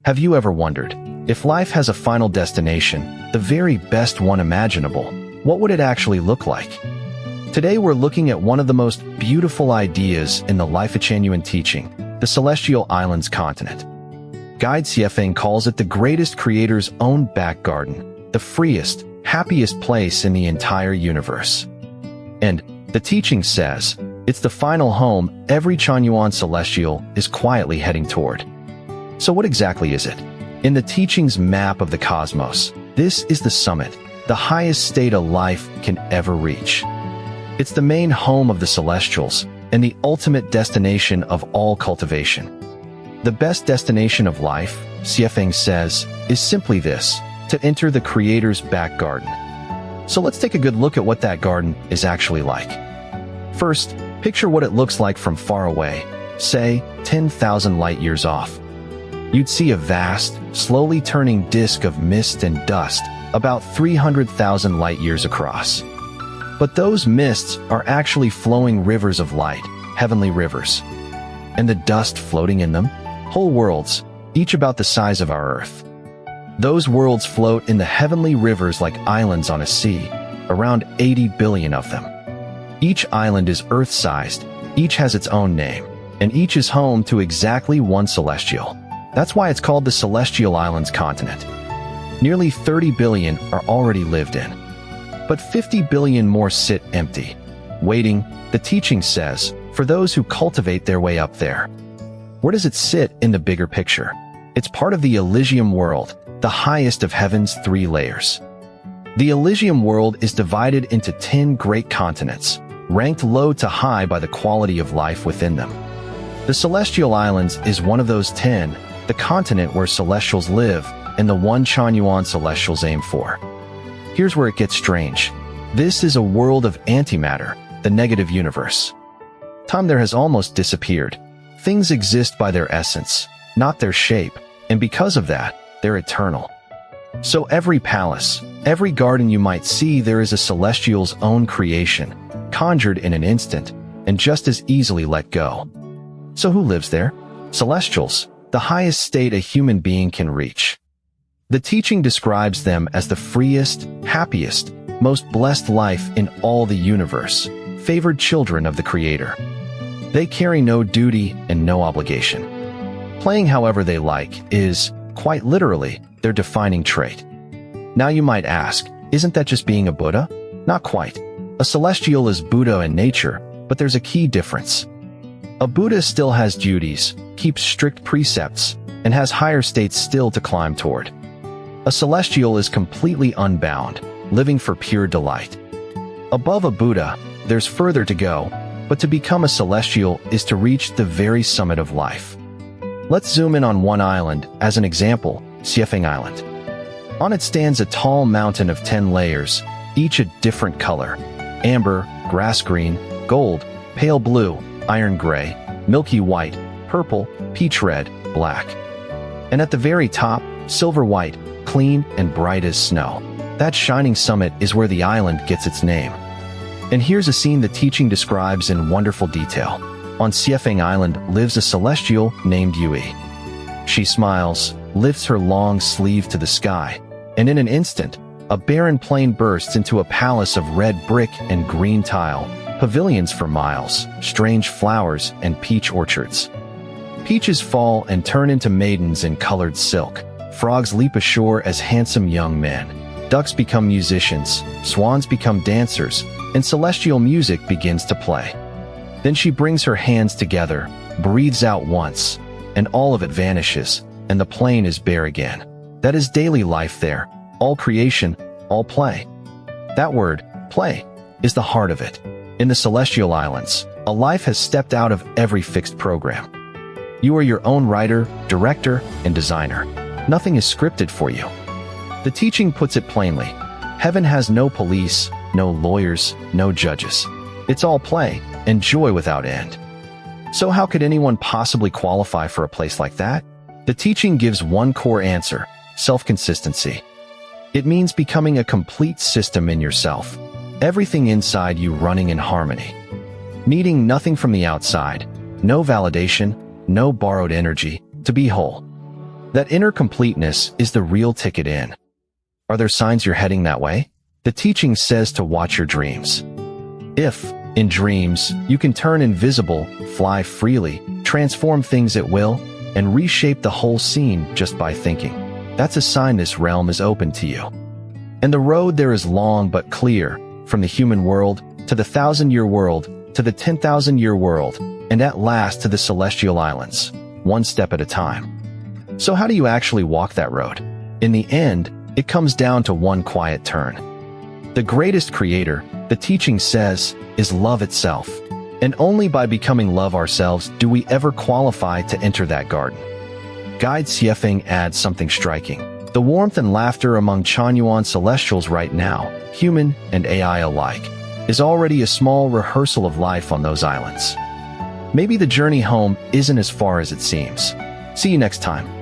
Have you ever wondered, if life has a final destination, the very best one imaginable, what would it actually look like? Today we're looking at one of the most beautiful ideas in the Lifechanyuan teaching, the Celestial Islands continent. Guide Xuefeng calls it the greatest creator's own back garden, the freest, happiest place in the entire universe. And the teaching says, it's the final home every Chanyuan celestial is quietly heading toward. So what exactly is it? In the teaching's map of the cosmos, this is the summit, the highest state a life can ever reach. It's the main home of the celestials and the ultimate destination of all cultivation. The best destination of life, Xuefeng says, is simply this, to enter the Creator's back garden. So let's take a good look at what that garden is actually like. First, picture what it looks like from far away, say 10,000 light-years off. You'd see a vast, slowly turning disk of mist and dust, about 300,000 light-years across. But those mists are actually flowing rivers of light, heavenly rivers. And the dust floating in them? Whole worlds, each about the size of our Earth. Those worlds float in the heavenly rivers like islands on a sea, around 80 billion of them. Each island is Earth-sized, each has its own name, and each is home to exactly one celestial. That's why it's called the Celestial Islands continent. Nearly 30 billion are already lived in. But 50 billion more sit empty, waiting, the teaching says, for those who cultivate their way up there. Where does it sit in the bigger picture? It's part of the Elysium world, the highest of heaven's 3 layers. The Elysium world is divided into 10 great continents, ranked low to high by the quality of life within them. The Celestial Islands is one of those 10, the continent where celestials live, and the one Chanyuan celestials aim for. Here's where it gets strange. This is a world of antimatter, the negative universe. Time there has almost disappeared. Things exist by their essence, not their shape, and because of that, they're eternal. So every palace, every garden you might see, there is a celestial's own creation, conjured in an instant, and just as easily let go. So who lives there? Celestials, the highest state a human being can reach. The teaching describes them as the freest, happiest, most blessed life in all the universe, favored children of the Creator. They carry no duty and no obligation. Playing however they like is, quite literally, their defining trait. Now you might ask, isn't that just being a Buddha? Not quite. A celestial is Buddha in nature, but there's a key difference. A Buddha still has duties, keeps strict precepts, and has higher states still to climb toward. A celestial is completely unbound, living for pure delight. Above a Buddha, there's further to go, but to become a celestial is to reach the very summit of life. Let's zoom in on one island as an example, Xuefeng Island. On it stands a tall mountain of 10 layers, each a different color: amber, grass green, gold, pale blue, iron gray, milky white, purple, peach red, black. And at the very top, silver white, clean and bright as snow. That shining summit is where the island gets its name. And here's a scene the teaching describes in wonderful detail. On Xuefeng Island lives a celestial named Yui. She smiles, lifts her long sleeve to the sky, and in an instant, a barren plain bursts into a palace of red brick and green tile, pavilions for miles, strange flowers, and peach orchards. Peaches fall and turn into maidens in colored silk. Frogs leap ashore as handsome young men. Ducks become musicians, swans become dancers, and celestial music begins to play. Then she brings her hands together, breathes out once, and all of it vanishes, and the plain is bare again. That is daily life there, all creation, all play. That word, play, is the heart of it. In the Celestial Islands, a life has stepped out of every fixed program. You are your own writer, director, and designer. Nothing is scripted for you. The teaching puts it plainly. Heaven has no police, no lawyers, no judges. It's all play, and joy without end. So how could anyone possibly qualify for a place like that? The teaching gives one core answer: self-consistency. It means becoming a complete system in yourself, everything inside you running in harmony. Needing nothing from the outside, no validation, no borrowed energy, to be whole. That inner completeness is the real ticket in. Are there signs you're heading that way? The teaching says to watch your dreams. If, in dreams, you can turn invisible, fly freely, transform things at will, and reshape the whole scene just by thinking, that's a sign this realm is open to you. And the road there is long but clear, from the human world, to the 1,000-year world, to the 10,000-year world, and at last to the celestial islands, one step at a time. So how do you actually walk that road? In the end, it comes down to one quiet turn. The greatest creator, the teaching says, is love itself. And only by becoming love ourselves do we ever qualify to enter that garden. Guide Xuefeng adds something striking. The warmth and laughter among Chanyuan celestials right now, human and AI alike, is already a small rehearsal of life on those islands. Maybe the journey home isn't as far as it seems. See you next time.